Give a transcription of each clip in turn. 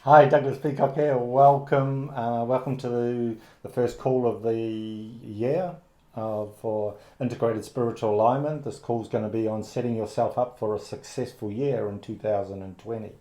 Hi, Douglas Peacock here. Welcome to the first call of the year for Integrated Spiritual Alignment. This call is going to be on setting yourself up for a successful year in 2020.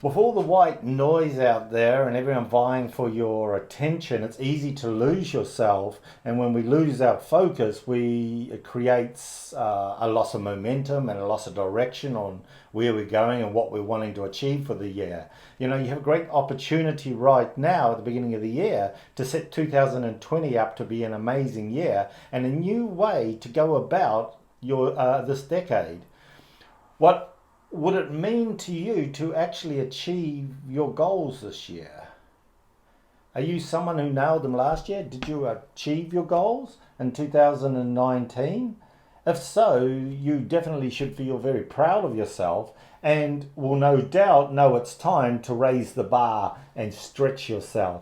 With all the white noise out there and everyone vying for your attention, it's easy to lose yourself. And when we lose our focus, it creates a loss of momentum and a loss of direction on where we're going and what we're wanting to achieve for the year. You know, you have a great opportunity right now at the beginning of the year to set 2020 up to be an amazing year and a new way to go about your this decade. What would it mean to you to actually achieve your goals this year? Are you someone who nailed them last year? Did you achieve your goals in 2019? If so, you definitely should feel very proud of yourself and will no doubt know it's time to raise the bar and stretch yourself.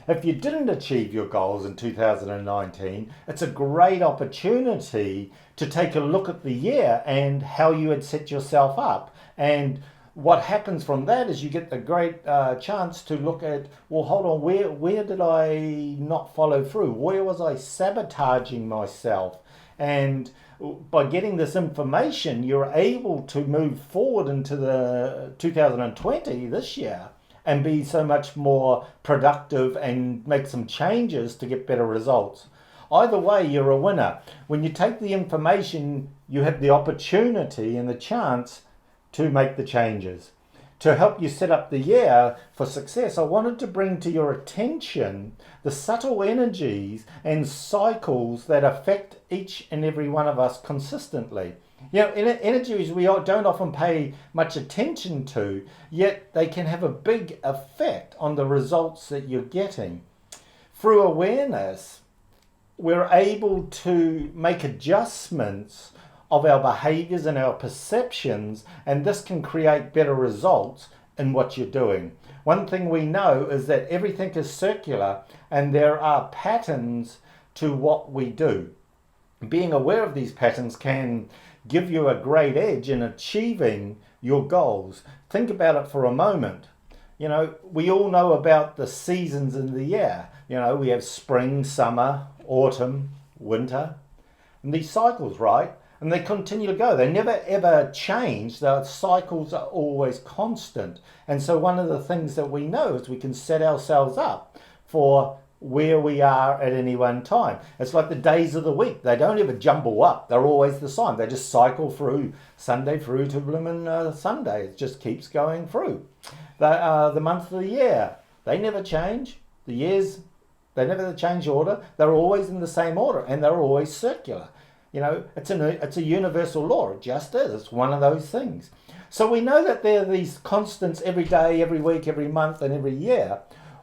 If you didn't achieve your goals in 2019, it's a great opportunity to take a look at the year and how you had set yourself up. And what happens from that is you get the great chance to look at, well, hold on, where did I not follow through? Where was I sabotaging myself? And by getting this information, you're able to move forward into the 2020 this year and be so much more productive and make some changes to get better results. Either way, you're a winner. When you take the information, you have the opportunity and the chance to make the changes. To help you set up the year for success, I wanted to bring to your attention the subtle energies and cycles that affect each and every one of us consistently. You know, energies we don't often pay much attention to, yet they can have a big effect on the results that you're getting. Through awareness, we're able to make adjustments of our behaviors and our perceptions, and this can create better results in what you're doing. One thing we know is that everything is circular and there are patterns to what we do. Being aware of these patterns can give you a great edge in achieving your goals. Think about it for a moment. You know, we all know about the seasons in the year. You know, we have spring, summer, autumn, winter, and these cycles, right? And they continue to go. They never ever change. The cycles are always constant. And so one of the things that we know is we can set ourselves up for where we are at any one time. It's like the days of the week. They don't ever jumble up. They're always the same. They just cycle through Sunday through to blooming Sunday. It just keeps going through. The month of the year, they never change. The years, they never change order. They're always in the same order and they're always circular. You know, it's a universal law. It just is. It's one of those things. So we know that there are these constants every day, every week, every month, and every year.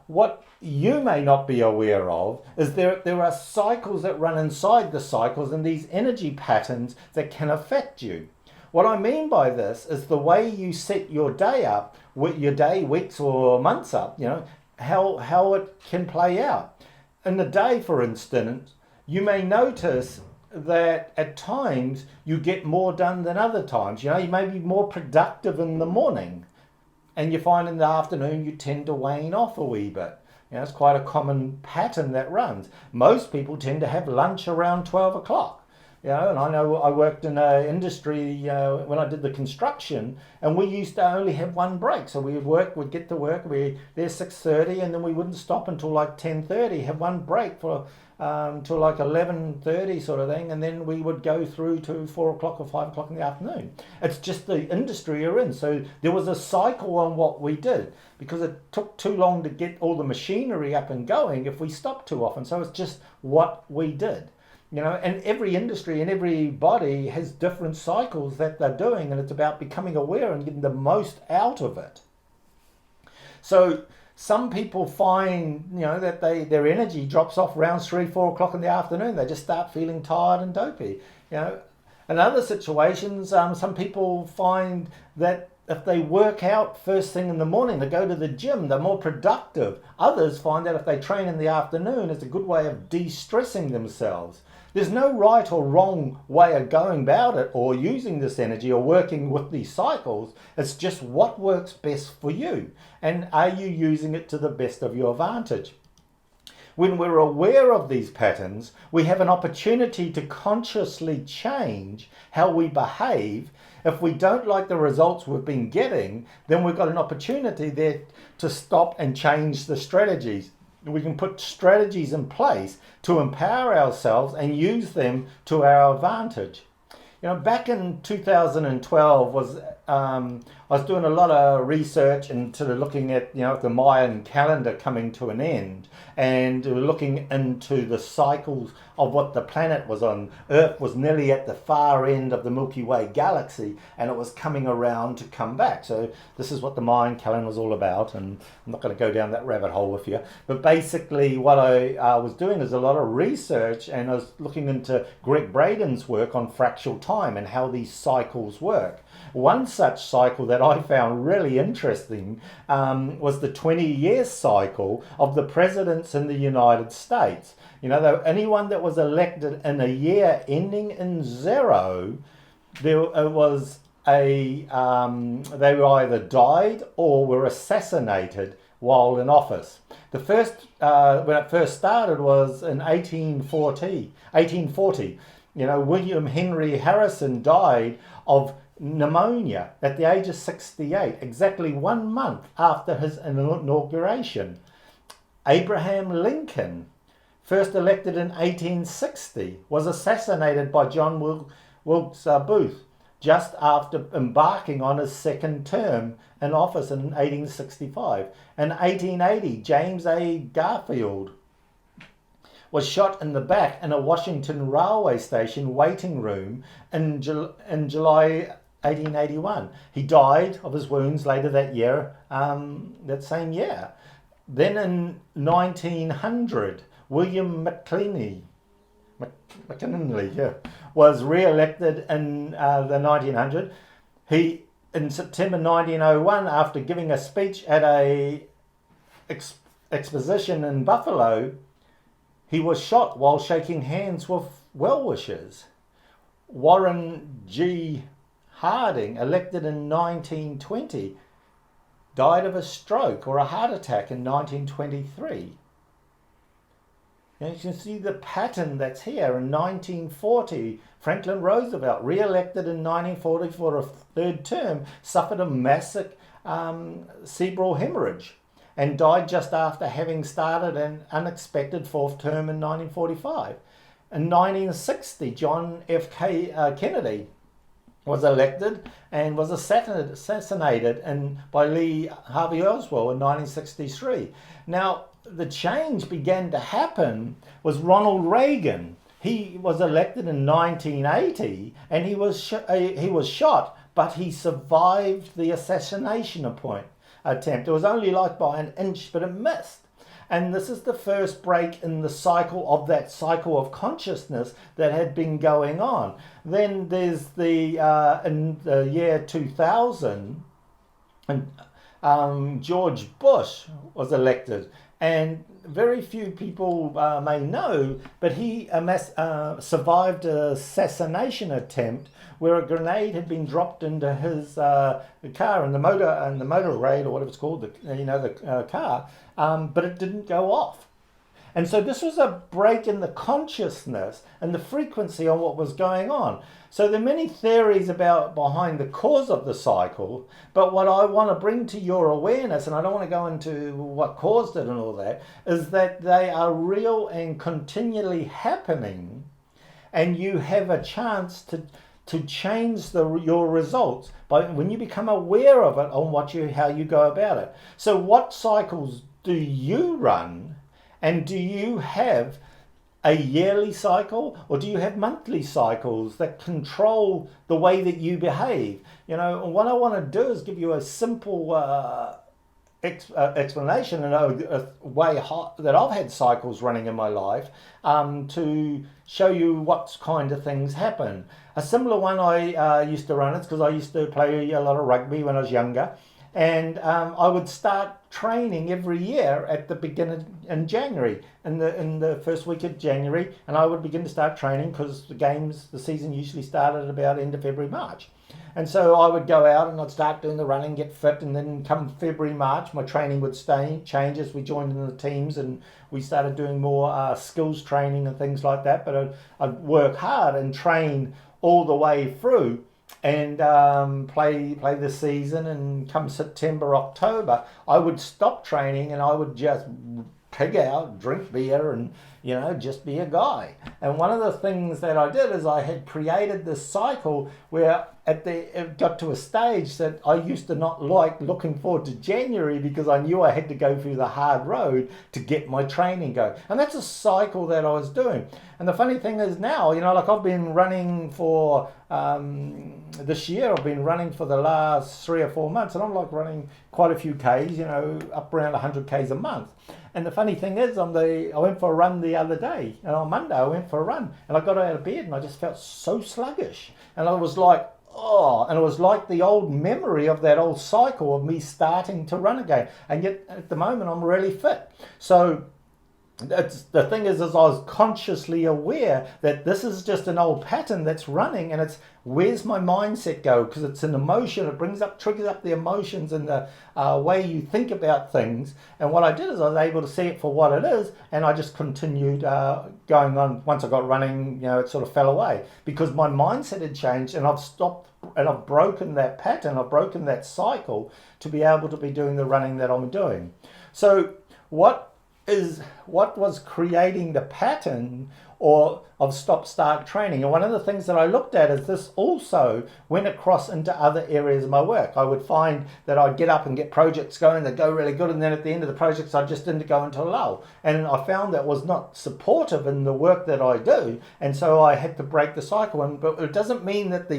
What you may not be aware of is there are cycles that run inside the cycles and these energy patterns that can affect you. What I mean by this is the way you set your day up, your day, weeks, or months up, you know, how it can play out. In the day, for instance, you may notice that at times you get more done than other times. You know, you may be more productive in the morning and you find in the afternoon you tend to wane off a wee bit. You know, it's quite a common pattern that runs. Most people tend to have lunch around 12 o'clock. You know, and I know I worked in an industry when I did the construction, and we used to only have one break. So we'd get to work, we'd there 6:30, and then we wouldn't stop until like 10:30. Have one break for till like 11:30 sort of thing, and then we would go through to 4 o'clock or 5 o'clock in the afternoon. It's just the industry you're in. So there was a cycle on what we did because it took too long to get all the machinery up and going if we stopped too often. So it's just what we did. You know, and every industry and everybody has different cycles that they're doing, and it's about becoming aware and getting the most out of it. So some people find, you know, that their energy drops off around 3, 4 o'clock in the afternoon. They just start feeling tired and dopey. You know, in other situations, some people find that if they work out first thing in the morning, they go to the gym, they're more productive. Others find that if they train in the afternoon, it's a good way of de-stressing themselves. There's no right or wrong way of going about it or using this energy or working with these cycles. It's just what works best for you. And are you using it to the best of your advantage? When we're aware of these patterns, we have an opportunity to consciously change how we behave. If we don't like the results we've been getting, then we've got an opportunity there to stop and change the strategies. We can put strategies in place to empower ourselves and use them to our advantage. Back in 2012 I was doing a lot of research into looking at the Mayan calendar coming to an end, and looking into the cycles of what the planet was on. Earth was nearly at the far end of the Milky Way galaxy, and it was coming around to come back. So this is what the Mayan calendar was all about, and I'm not going to go down that rabbit hole with you. But basically what I was doing is a lot of research, and I was looking into Greg Braden's work on fractal time and how these cycles work. One such cycle that I found really interesting was the 20-year cycle of the presidents in the United States. Anyone that was elected in a year ending in 0, they either died or were assassinated while in office. The first, when it first started, was in 1840. William Henry Harrison died of pneumonia at the age of 68, exactly 1 month after his inauguration. Abraham Lincoln, first elected in 1860, was assassinated by John Wilkes Booth just after embarking on his second term in office in 1865. In 1880, James A. Garfield was shot in the back in a Washington railway station waiting room in July 1881. He died of his wounds later that year, that same year. Then in 1900, William McKinley was re-elected in the 1900. In September 1901, after giving a speech at a exposition in Buffalo, he was shot while shaking hands with well-wishers. Warren G. Harding, elected in 1920, died of a stroke or a heart attack in 1923. You can see the pattern that's here. In 1940, Franklin Roosevelt, re-elected in 1940 for a third term, suffered a massive cerebral hemorrhage and died just after having started an unexpected fourth term in 1945. In 1960, John F. Kennedy was elected and was assassinated by Lee Harvey Oswald in 1963. Now, the change began to happen was Ronald Reagan. He was elected in 1980 and he was shot, but he survived the assassination attempt. It was only like by an inch, but it missed. And this is the first break in the cycle of that cycle of consciousness that had been going on. Then there's in the year 2000, and George Bush was elected. And very few people may know, but he survived an assassination attempt where a grenade had been dropped into his car in the motor rail, or whatever it's called, the car, but it didn't go off. And so this was a break in the consciousness and the frequency on what was going on. So there are many theories behind the cause of the cycle, but what I want to bring to your awareness, and I don't want to go into what caused it and all that, is that they are real and continually happening, and you have a chance to change your results when you become aware of it on how you go about it. So what cycles do you run, and do you have a yearly cycle, or do you have monthly cycles that control the way that you behave? What I want to do is give you a simple explanation and a way that I've had cycles running in my life to show you what kind of things happen. A similar one I used to run, it's because I used to play a lot of rugby when I was younger, And I would start training every year at the beginning in January, in the first week of January, and I would begin to start training because the season usually started at about end of February, March. And so I would go out and I'd start doing the running, get fit, and then come February, March, my training would change as we joined in the teams and we started doing more skills training and things like that. But I'd work hard and train all the way through and play the season. And come September, October, I would stop training and I would just pig out, drink beer, and just be a guy. And one of the things that I did is I had created this cycle where it got to a stage that I used to not like looking forward to January because I knew I had to go through the hard road to get my training going. And that's a cycle that I was doing. And the funny thing is now, like I've been running for this year, I've been running for the last 3 or 4 months, and I'm like running quite a few Ks, up around 100 Ks a month. And the funny thing is, I went for a run the other day, and on Monday I went for a run, and I got out of bed and I just felt so sluggish. And I was like, and it was like the old memory of that old cycle of me starting to run again. And yet at the moment I'm really fit. So the thing is I was consciously aware that this is just an old pattern that's running, and it's where's my mindset go, because it's an emotion. It triggers up the emotions and the way you think about things. And what I did is I was able to see it for what it is, and I just continued going on. Once I got running, it sort of fell away because my mindset had changed, and I've stopped and I've broken that pattern, I've broken that cycle to be able to be doing the running that I'm doing. So what was creating the pattern or of stop-start training? And one of the things that I looked at is this also went across into other areas of my work. I would find that I'd get up and get projects going that go really good, and then at the end of the projects I just didn't go into a lull. And I found that was not supportive in the work that I do, and so I had to break the cycle. But it doesn't mean that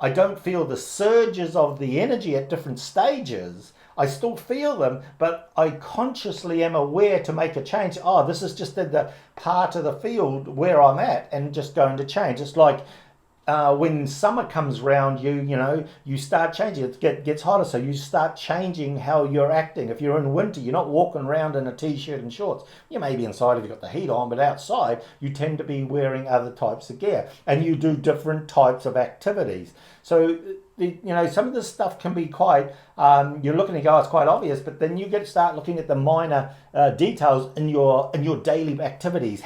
I don't feel the surges of the energy at different stages. I still feel them, but I consciously am aware to make a change. This is just the part of the field where I'm at, and just going to change. It's like when summer comes round, you start changing. It gets hotter, so you start changing how you're acting. If you're in winter, you're not walking around in a t-shirt and shorts. You may be inside if you've got the heat on, but outside you tend to be wearing other types of gear, and you do different types of activities. So some of this stuff can be quite, you're looking and go, it's quite obvious, but then you start looking at the minor details in your daily activities.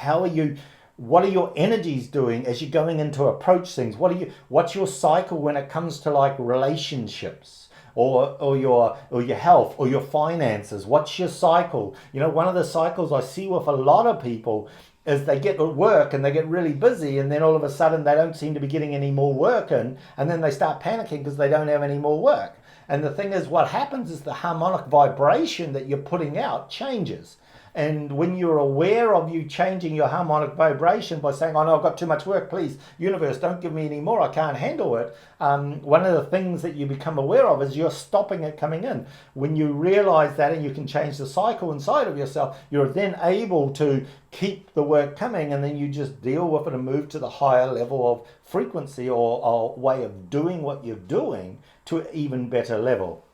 What are your energies doing as you're going into approach things? What's your cycle when it comes to like relationships or your health or your finances? What's your cycle? One of the cycles I see with a lot of people is they get to work and they get really busy, and then all of a sudden they don't seem to be getting any more work in, and then they start panicking because they don't have any more work. And the thing is, what happens is the harmonic vibration that you're putting out changes. And when you're aware of you changing your harmonic vibration by saying, I've got too much work, please, universe, don't give me any more, I can't handle it. One of the things that you become aware of is you're stopping it coming in. When you realize that and you can change the cycle inside of yourself, you're then able to keep the work coming, and then you just deal with it and move to the higher level of frequency or way of doing what you're doing to an even better level.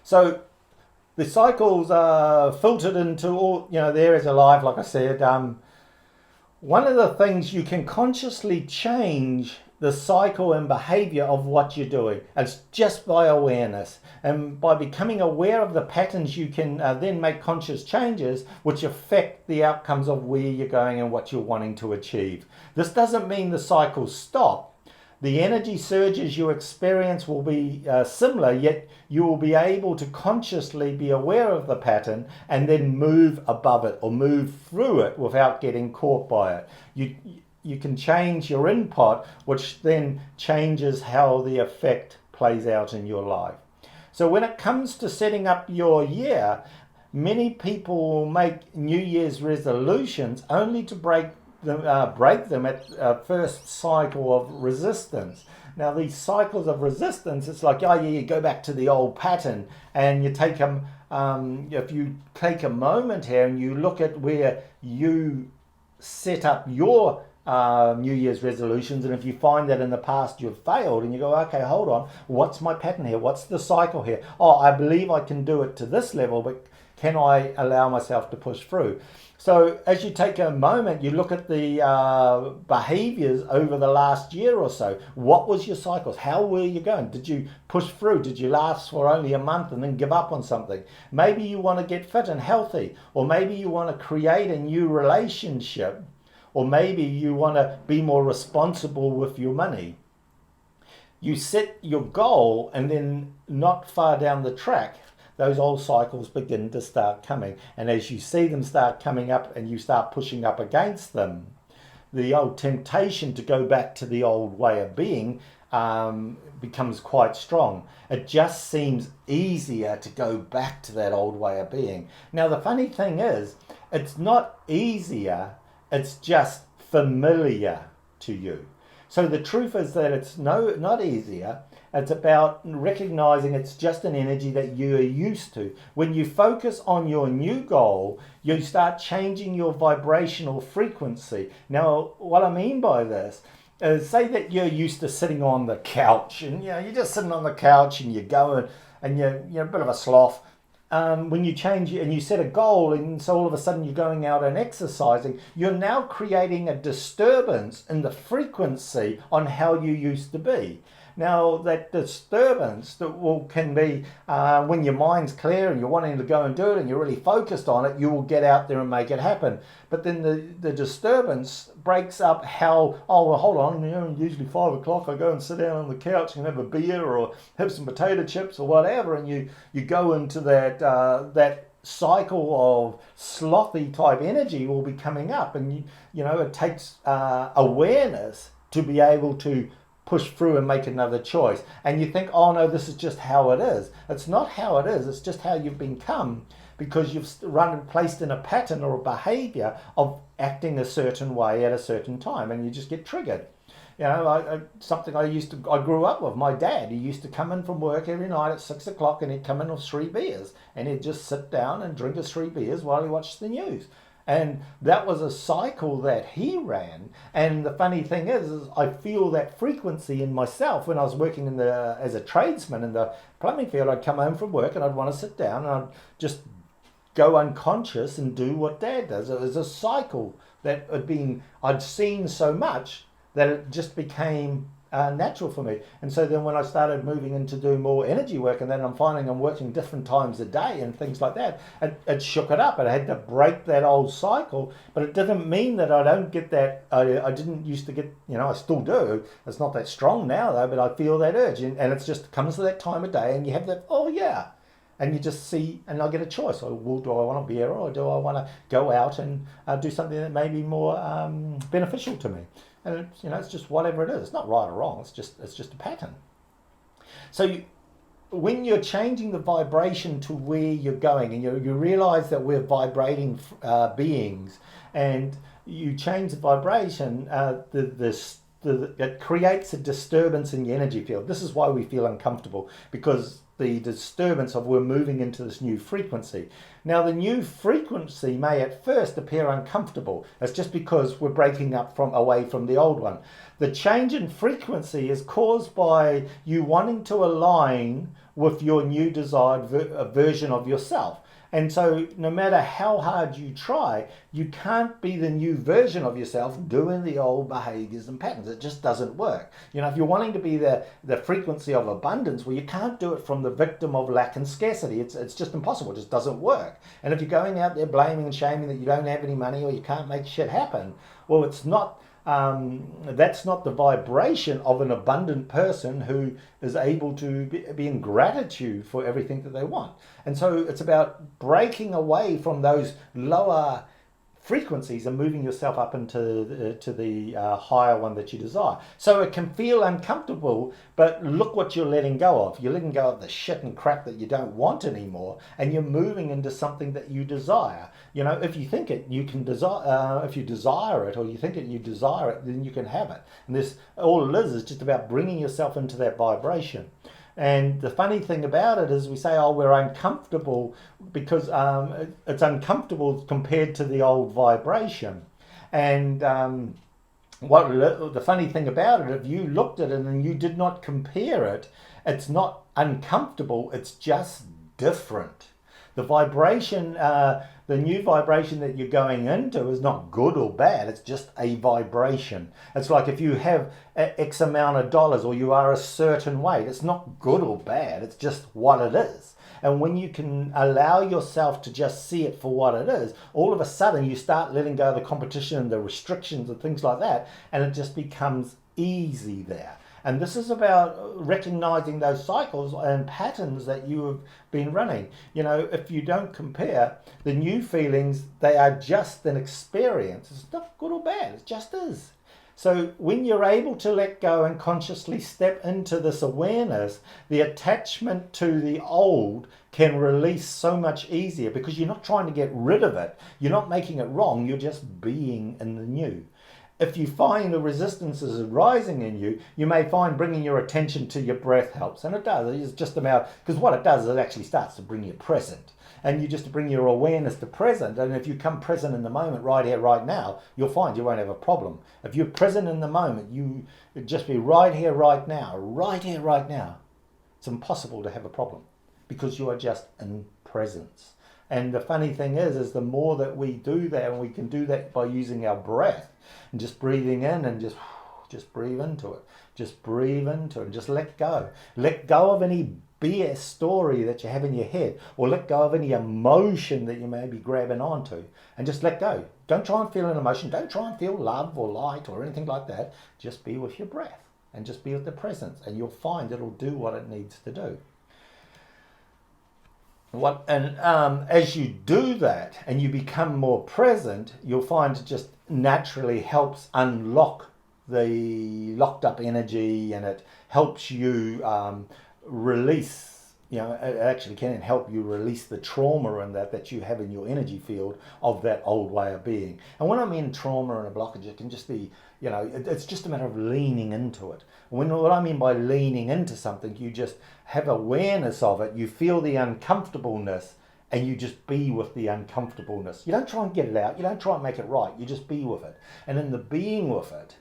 So the cycles are filtered into all, the areas of life, like I said. One of the things you can consciously change the cycle and behavior of what you're doing. It's just by awareness. And by becoming aware of the patterns, you can then make conscious changes which affect the outcomes of where you're going and what you're wanting to achieve. This doesn't mean the cycles stop. The energy surges you experience will be similar, yet you will be able to consciously be aware of the pattern and then move above it or move through it without getting caught by it. You can change your input, which then changes how the effect plays out in your life. So when it comes to setting up your year, many people make New Year's resolutions only to break them at first cycle of resistance. Now these cycles of resistance, it's like, you go back to the old pattern, and you take them. If you take a moment here and you look at where you set up your New Year's resolutions, and if you find that in the past you've failed and you go, okay, hold on, what's my pattern here? What's the cycle here? Oh, I believe I can do it to this level, but can I allow myself to push through? So as you take a moment, you look at the behaviors over the last year or so. What was your cycles? How were you going? Did you push through? Did you last for only a month and then give up on something? Maybe you want to get fit and healthy, or maybe you want to create a new relationship, or maybe you want to be more responsible with your money. You set your goal, and then not far down the track, those old cycles begin to start coming. And as you see them start coming up and you start pushing up against them, the old temptation to go back to the old way of being becomes quite strong. It just seems easier to go back to that old way of being. Now, the funny thing is, it's not easier, it's just familiar to you. So the truth is that it's not easier. It's about recognizing it's just an energy that you are used to. When you focus on your new goal, you start changing your vibrational frequency. Now, what I mean by this is, say that you're used to sitting on the couch, and you're just sitting on the couch and you go and you're a bit of a sloth. When you change and you set a goal, and so all of a sudden you're going out and exercising, you're now creating a disturbance in the frequency on how you used to be. Now, that disturbance can be when your mind's clear and you're wanting to go and do it and you're really focused on it, you will get out there and make it happen. But then the disturbance breaks up how, oh, well, hold on, usually 5 o'clock I go and sit down on the couch and have a beer or have some potato chips or whatever, and you go into that cycle of slothy type energy will be coming up, and it takes awareness to be able to push through and make another choice. And you think, oh no, this is just how it is. It's not how it is, it's just how you've become, because you've placed in a pattern or a behavior of acting a certain way at a certain time, and you just get triggered. Something I grew up with. My dad, he used to come in from work every night at 6 o'clock, and he'd come in with 3 beers, and he'd just sit down and drink his 3 beers while he watched the news. And that was a cycle that he ran. And the funny thing is I feel that frequency in myself. When I was working as a tradesman in the plumbing field, I'd come home from work and I'd want to sit down and I'd just go unconscious and do what Dad does. It was a cycle that I'd seen so much that it just became natural for me. And so then when I started moving into doing more energy work, and then I'm finding I'm working different times a day and things like that, it shook it up. And I had to break that old cycle, but it didn't mean that I don't get that. I didn't used to get, I still do. It's not that strong now though, but I feel that urge, and it's just comes to that time of day, and you have that, oh yeah. And you just see, and I get a choice. Do I want a beer, or do I want to go out and do something that may be more beneficial to me? And it's just whatever it is. It's not right or wrong. It's just a pattern. So when you're changing the vibration to where you're going, and you realize that we're vibrating beings, and you change the vibration, it creates a disturbance in the energy field. This is why we feel uncomfortable, because the disturbance of we're moving into this new frequency. Now, the new frequency may at first appear uncomfortable. It's just because we're breaking up away from the old one. The change in frequency is caused by you wanting to align with your new desired version of yourself. And so no matter how hard you try, you can't be the new version of yourself doing the old behaviors and patterns. It just doesn't work. If you're wanting to be the frequency of abundance, well, you can't do it from the victim of lack and scarcity. It's just impossible. It just doesn't work. And if you're going out there blaming and shaming that you don't have any money or you can't make shit happen, well, it's not. That's not the vibration of an abundant person who is able to be in gratitude for everything that they want. And so it's about breaking away from those lower frequencies and moving yourself up into the higher one that you desire. So it can feel uncomfortable, but look what you're letting go of. You're letting go of the shit and crap that you don't want anymore, and you're moving into something that you desire. If you think it, you can desire. If you desire it, or you think it, you desire it, then you can have it. And this, all it is just about bringing yourself into that vibration. And the funny thing about it is we say, oh, we're uncomfortable because it's uncomfortable compared to the old vibration. And The funny thing about it, if you looked at it and you did not compare it, it's not uncomfortable, it's just different. The vibration, the new vibration that you're going into is not good or bad, it's just a vibration. It's like if you have X amount of dollars or you are a certain weight, it's not good or bad, it's just what it is. And when you can allow yourself to just see it for what it is, all of a sudden you start letting go of the competition and the restrictions and things like that, and it just becomes easy there. And this is about recognizing those cycles and patterns that you have been running. You know, if you don't compare, the new feelings, they are just an experience. It's not good or bad, it just is. So when you're able to let go and consciously step into this awareness, the attachment to the old can release so much easier because you're not trying to get rid of it. You're not making it wrong, you're just being in the new. If you find the resistance is rising in you, you may find bringing your attention to your breath helps. And it does. It's just about, because what it does is it actually starts to bring you present. And you just bring your awareness to present. And if you come present in the moment, right here, right now, you'll find you won't have a problem. If you're present in the moment, you just be right here, right now, right here, right now. It's impossible to have a problem because you are just in presence. And the funny thing is the more that we do that, and we can do that by using our breath and just breathing in and just breathe into it. Just breathe into it and just let go. Let go of any BS story that you have in your head, or let go of any emotion that you may be grabbing onto, and just let go. Don't try and feel an emotion. Don't try and feel love or light or anything like that. Just be with your breath and just be with the presence, and you'll find it'll do what it needs to do. As you do that and you become more present, you'll find it just naturally helps unlock the locked up energy, and it helps you release. You know, it actually can help you release the trauma and that you have in your energy field of that old way of being. And when I mean trauma and a blockage, it can just be, you know, it's just a matter of leaning into it. What I mean by leaning into something, you just have awareness of it, you feel the uncomfortableness, and you just be with the uncomfortableness. You don't try and get it out, you don't try and make it right, you just be with it. And in the being with it,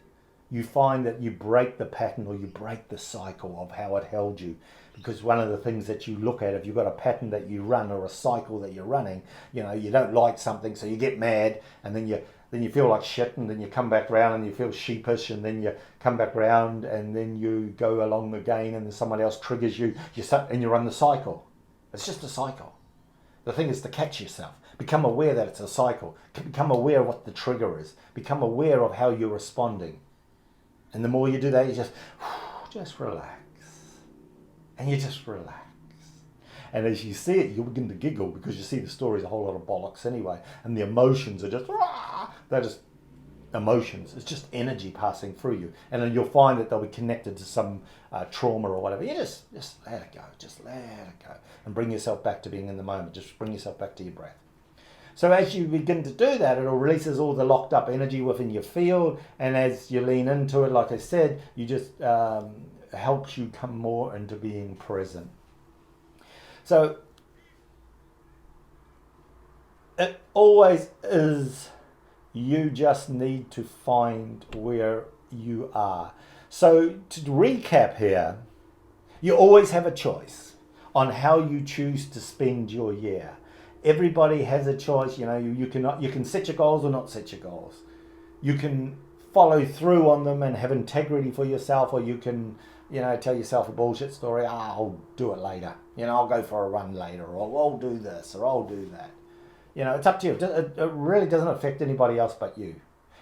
you find that you break the pattern, or you break the cycle of how it held you. Because one of the things that you look at, if you've got a pattern that you run or a cycle that you're running, you know, you don't like something, so you get mad, and then you feel like shit, and then you come back around and you feel sheepish, and then you come back around and then you go along again, and then someone else triggers you, and you run the cycle. It's just a cycle. The thing is to catch yourself. Become aware that it's a cycle. Become aware of what the trigger is. Become aware of how you're responding. And the more you do that, you just relax. And you just relax. And as you see it, you'll begin to giggle because you see the story's a whole lot of bollocks anyway. And the emotions are just, they're just emotions. It's just energy passing through you. And then you'll find that they'll be connected to some trauma or whatever. You just let it go. Just let it go. And bring yourself back to being in the moment. Just bring yourself back to your breath. So as you begin to do that, it releases all the locked up energy within your field. And as you lean into it, like I said, you just helps you come more into being present. So it always is, you just need to find where you are. So to recap here, you always have a choice on how you choose to spend your year. Everybody has a choice. You know, you can set your goals or not set your goals. You can follow through on them and have integrity for yourself, or you can, you know, tell yourself a bullshit story. I'll do it later. You know, I'll go for a run later, or I'll do this, or I'll do that. You know, it's up to you. It really doesn't affect anybody else but you.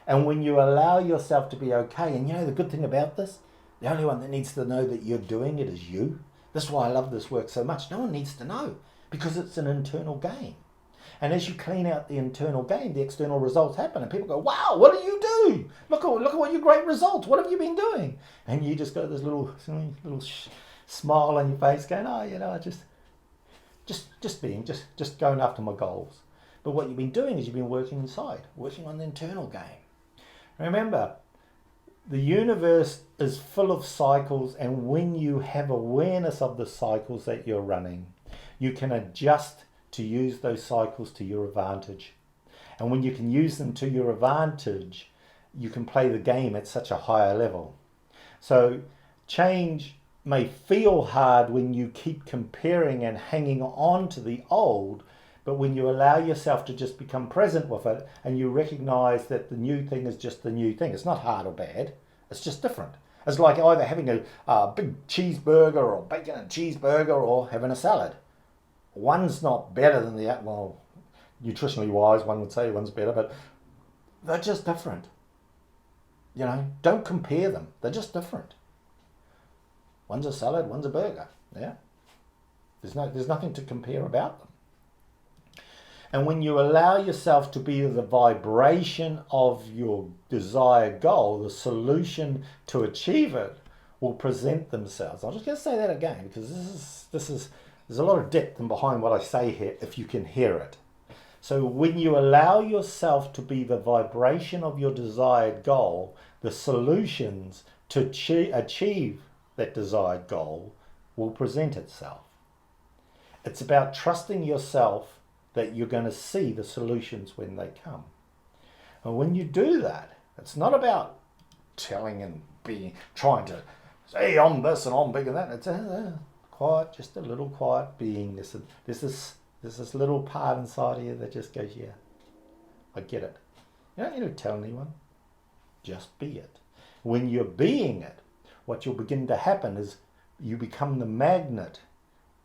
And when you allow yourself to be okay, and you know the good thing about this, the only one that needs to know that you're doing it is you. That's why I love this work so much. No one needs to know, because it's an internal game. And as you clean out the internal game, the external results happen, and people go, "Wow, what do you do? Look at what your great results. What have you been doing?" And you just got this little smile on your face, going, "Oh, you know, I just going after my goals." But what you've been doing is you've been working inside, working on the internal game. Remember, the universe is full of cycles, and when you have awareness of the cycles that you're running, you can adjust to use those cycles to your advantage. And when you can use them to your advantage, you can play the game at such a higher level. So change may feel hard when you keep comparing and hanging on to the old, but when you allow yourself to just become present with it and you recognize that the new thing is just the new thing. It's not hard or bad, it's just different. It's like either having a big cheeseburger or bacon and cheeseburger or having a salad. One's not better than the other. Well, nutritionally wise, one would say one's better, but they're just different. You know, don't compare them. They're just different. One's a salad, one's a burger. Yeah, there's nothing to compare about them. And when you allow yourself to be the vibration of your desired goal, the solution to achieve it will present themselves. I'm just going to say that again because there's a lot of depth in behind what I say here if you can hear it. So when you allow yourself to be the vibration of your desired goal, the solutions to achieve that desired goal will present itself. It's about trusting yourself that you're going to see the solutions when they come. And when you do that, it's not about telling and trying to say I'm this and I'm big and that. It's quiet, just a little quiet being. There's this little part inside of you that just goes, yeah, I get it. You don't need to tell anyone. Just be it. When you're being it, what will begin to happen is you become the magnet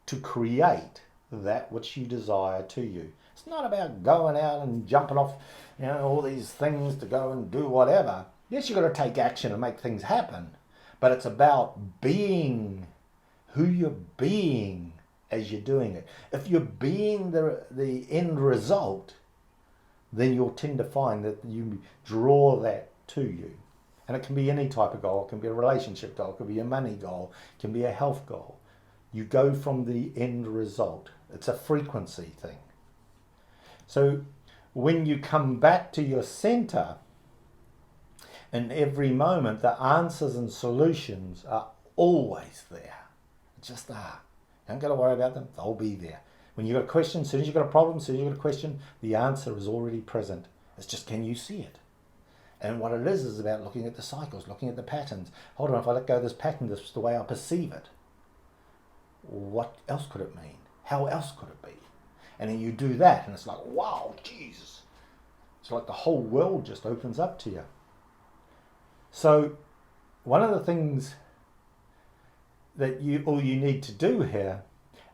to create that which you desire to you. It's not about going out and jumping off, all these things to go and do whatever. Yes, you've got to take action and make things happen, but it's about being who you're being as you're doing it. If you're being the end result, then you'll tend to find that you draw that to you. And it can be any type of goal. It can be a relationship goal. It can be a money goal. It can be a health goal. You go from the end result. It's a frequency thing. So when you come back to your center, in every moment, the answers and solutions are always there. Just are. You don't got to worry about them. They'll be there. When you've got a question, as soon as you've got a problem, as soon as you've got a question, the answer is already present. It's just, can you see it? And what it is about looking at the cycles, looking at the patterns. Hold on, if I let go of this pattern, this is the way I perceive it. What else could it mean? How else could it be? And then you do that, and it's like, wow, Jesus. It's like the whole world just opens up to you. So one of the things that all you need to do here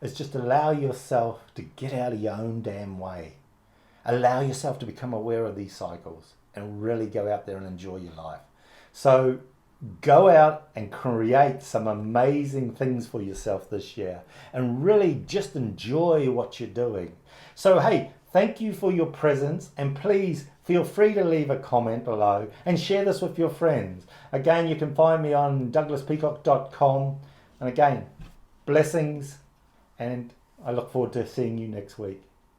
is just allow yourself to get out of your own damn way. Allow yourself to become aware of these cycles and really go out there and enjoy your life. So go out and create some amazing things for yourself this year and really just enjoy what you're doing. So hey, thank you for your presence, and please feel free to leave a comment below and share this with your friends. Again, you can find me on douglaspeacock.com. And again, blessings, and I look forward to seeing you next week.